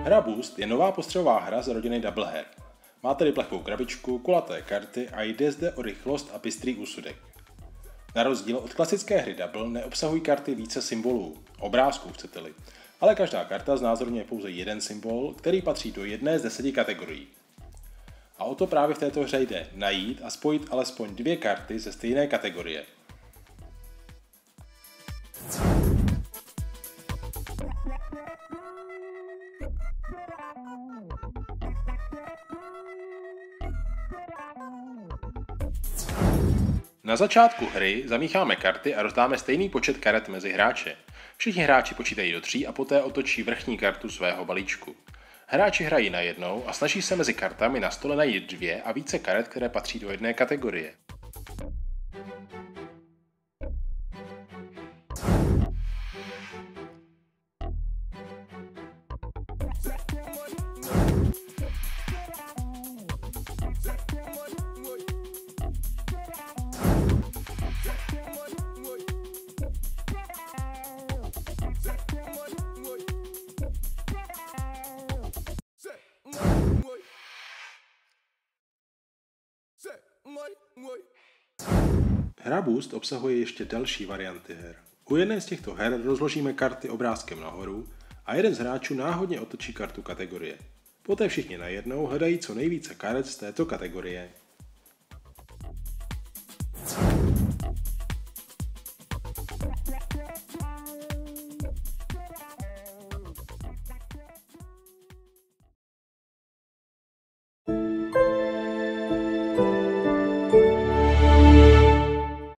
Hra Boost je nová postřelová hra z rodiny Double Her. Má tedy plechovou krabičku, kulaté karty a jde zde o rychlost a bystrý úsudek. Na rozdíl od klasické hry Double neobsahují karty více symbolů, obrázků chcete-li, ale každá karta znázorňuje pouze jeden symbol, který patří do jedné z 10 kategorií. A o to právě v této hře jde, najít a spojit alespoň 2 karty ze stejné kategorie. Na začátku hry zamícháme karty a rozdáme stejný počet karet mezi hráče. Všichni hráči počítají do 3 a poté otočí vrchní kartu svého balíčku. Hráči hrají najednou a snaží se mezi kartami na stole najít 2 a více karet, které patří do jedné kategorie. Hra Boost obsahuje ještě další varianty her. U jedné z těchto her rozložíme karty obrázkem nahoru a jeden z hráčů náhodně otočí kartu kategorie. Poté všichni najednou hledají co nejvíce karet z této kategorie.